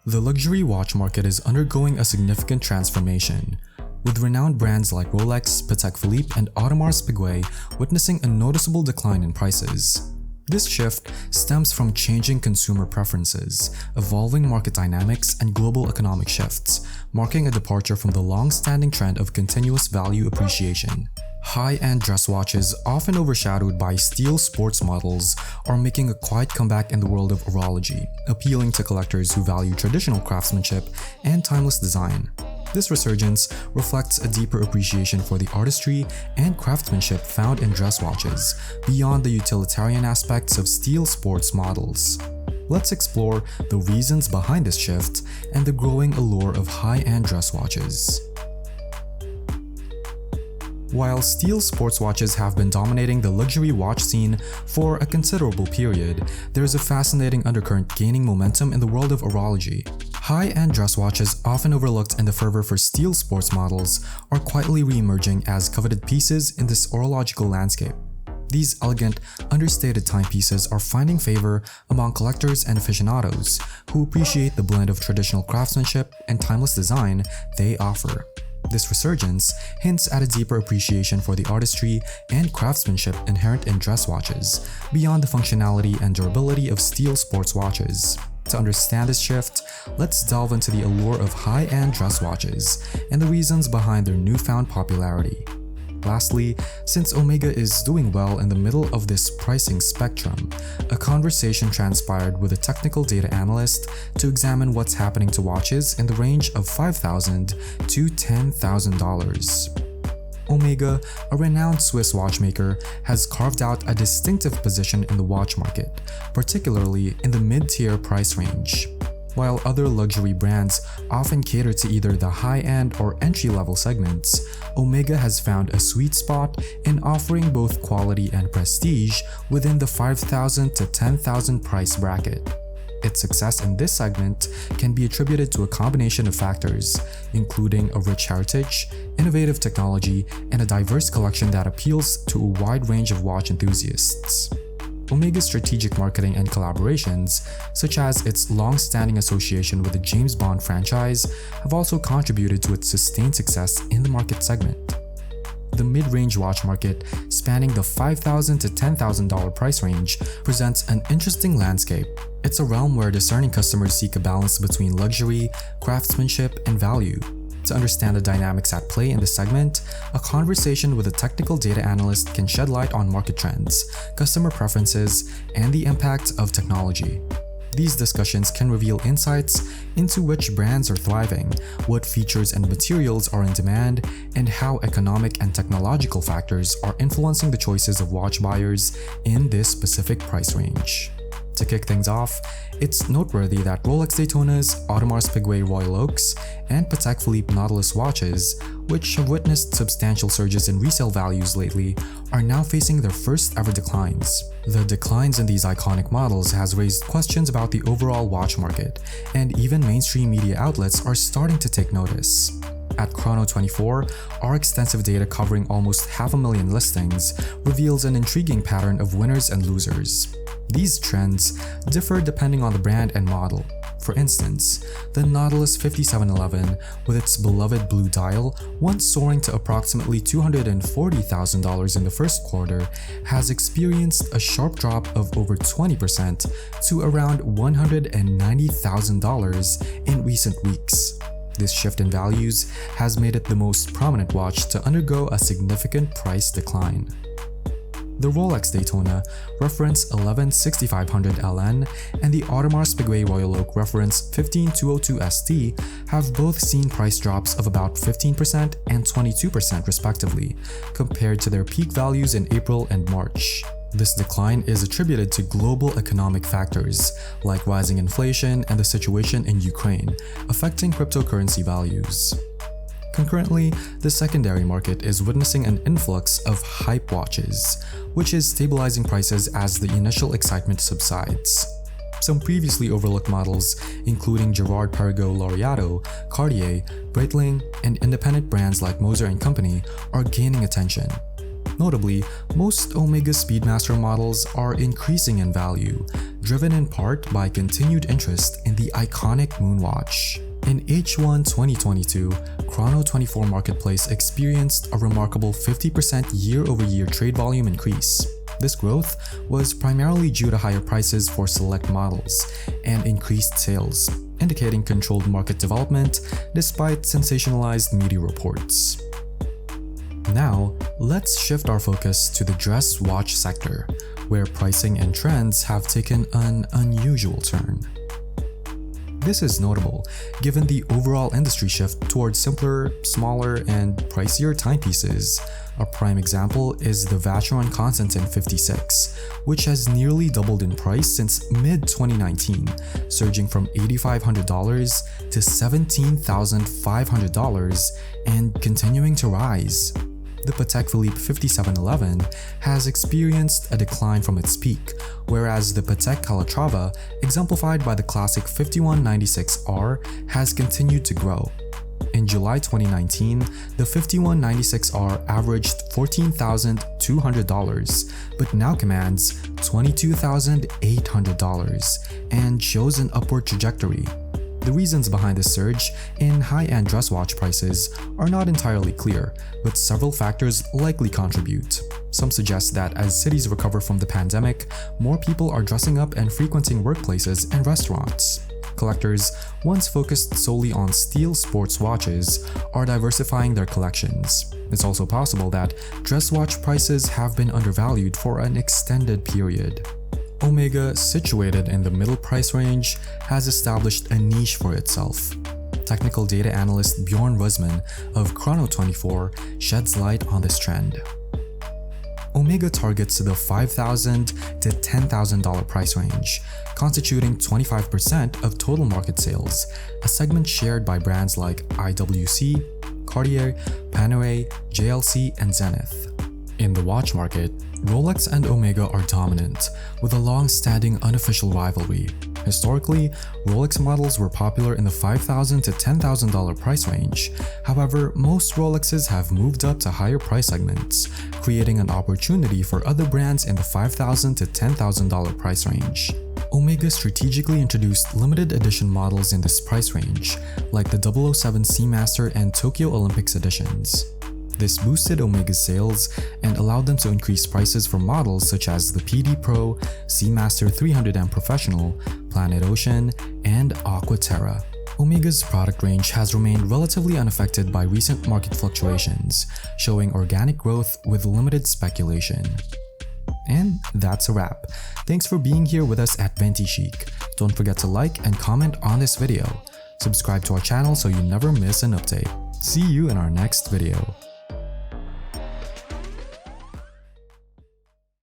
The luxury watch market is undergoing a significant transformation, with renowned brands like Rolex, Patek Philippe, and Audemars Piguet witnessing a noticeable decline in prices. This shift stems from changing consumer preferences, evolving market dynamics, and global economic shifts, marking a departure from the long-standing trend of continuous value appreciation. High-end dress watches, often overshadowed by steel sports models, are making a quiet comeback in the world of horology, appealing to collectors who value traditional craftsmanship and timeless design. This resurgence reflects a deeper appreciation for the artistry and craftsmanship found in dress watches, beyond the utilitarian aspects of steel sports models. Let's explore the reasons behind this shift and the growing allure of high-end dress watches. While steel sports watches have been dominating the luxury watch scene for a considerable period, there is a fascinating undercurrent gaining momentum in the world of horology. High-end dress watches, often overlooked in the fervor for steel sports models, are quietly re-emerging as coveted pieces in this horological landscape. These elegant, understated timepieces are finding favor among collectors and aficionados who appreciate the blend of traditional craftsmanship and timeless design they offer. This resurgence hints at a deeper appreciation for the artistry and craftsmanship inherent in dress watches, beyond the functionality and durability of steel sports watches. To understand this shift, let's delve into the allure of high-end dress watches and the reasons behind their newfound popularity. Lastly, since Omega is doing well in the middle of this pricing spectrum, a conversation transpired with a technical data analyst to examine what's happening to watches in the range of $5,000 to $10,000. Omega, a renowned Swiss watchmaker, has carved out a distinctive position in the watch market, particularly in the mid-tier price range. While other luxury brands often cater to either the high-end or entry-level segments, Omega has found a sweet spot in offering both quality and prestige within the $5,000 to $10,000 price bracket. Its success in this segment can be attributed to a combination of factors, including a rich heritage, innovative technology, and a diverse collection that appeals to a wide range of watch enthusiasts. Omega's strategic marketing and collaborations, such as its long-standing association with the James Bond franchise, have also contributed to its sustained success in the market segment. The mid-range watch market, spanning the $5,000 to $10,000 price range, presents an interesting landscape. It's a realm where discerning customers seek a balance between luxury, craftsmanship, and value. To understand the dynamics at play in this segment, a conversation with a technical data analyst can shed light on market trends, customer preferences, and the impact of technology. These discussions can reveal insights into which brands are thriving, what features and materials are in demand, and how economic and technological factors are influencing the choices of watch buyers in this specific price range. To kick things off, it's noteworthy that Rolex Daytonas, Audemars Piguet Royal Oaks, and Patek Philippe Nautilus watches, which have witnessed substantial surges in resale values lately, are now facing their first ever declines. The declines in these iconic models has raised questions about the overall watch market, and even mainstream media outlets are starting to take notice. At Chrono24, our extensive data covering almost 500,000 listings reveals an intriguing pattern of winners and losers. These trends differ depending on the brand and model. For instance, the Nautilus 5711, with its beloved blue dial, once soaring to approximately $240,000 in the first quarter, has experienced a sharp drop of over 20% to around $190,000 in recent weeks. This shift in values has made it the most prominent watch to undergo a significant price decline. The Rolex Daytona, reference 116500 LN, and the Audemars Piguet Royal Oak, reference 15202 ST, have both seen price drops of about 15% and 22% respectively, compared to their peak values in April and March. This decline is attributed to global economic factors, like rising inflation and the situation in Ukraine, affecting cryptocurrency values. Concurrently, the secondary market is witnessing an influx of hype watches, which is stabilizing prices as the initial excitement subsides. Some previously overlooked models, including Girard-Perregaux Laureato, Cartier, Breitling, and independent brands like Moser & Company, are gaining attention. Notably, most Omega Speedmaster models are increasing in value, driven in part by continued interest in the iconic Moonwatch. In H1 2022, Chrono24 Marketplace experienced a remarkable 50% year-over-year trade volume increase. This growth was primarily due to higher prices for select models and increased sales, indicating controlled market development despite sensationalized media reports. Now, let's shift our focus to the dress watch sector, where pricing and trends have taken an unusual turn. This is notable, given the overall industry shift towards simpler, smaller, and pricier timepieces. A prime example is the Vacheron Constantin 56, which has nearly doubled in price since mid-2019, surging from $8,500 to $17,500 and continuing to rise. The Patek Philippe 5711 has experienced a decline from its peak, whereas the Patek Calatrava, exemplified by the classic 5196R, has continued to grow. In July 2019, the 5196R averaged $14,200, but now commands $22,800 and shows an upward trajectory. The reasons behind this surge in high-end dress watch prices are not entirely clear, but several factors likely contribute. Some suggest that as cities recover from the pandemic, more people are dressing up and frequenting workplaces and restaurants. Collectors, once focused solely on steel sports watches, are diversifying their collections. It's also possible that dress watch prices have been undervalued for an extended period. Omega, situated in the middle price range, has established a niche for itself. Technical data analyst Bjorn Rusman of Chrono24 sheds light on this trend. Omega targets the $5,000 to $10,000 price range, constituting 25% of total market sales, a segment shared by brands like IWC, Cartier, Panerai, JLC, and Zenith. In the watch market, Rolex and Omega are dominant, with a long-standing unofficial rivalry. Historically, Rolex models were popular in the $5,000 to $10,000 price range. However, most Rolexes have moved up to higher price segments, creating an opportunity for other brands in the $5,000 to $10,000 price range. Omega strategically introduced limited edition models in this price range, like the 007 Seamaster and Tokyo Olympics editions. This boosted Omega's sales and allowed them to increase prices for models such as the PD Pro, Seamaster 300M Professional, Planet Ocean, and Aquaterra. Omega's product range has remained relatively unaffected by recent market fluctuations, showing organic growth with limited speculation. And that's a wrap. Thanks for being here with us at Ventichic. Don't forget to like and comment on this video. Subscribe to our channel so you never miss an update. See you in our next video.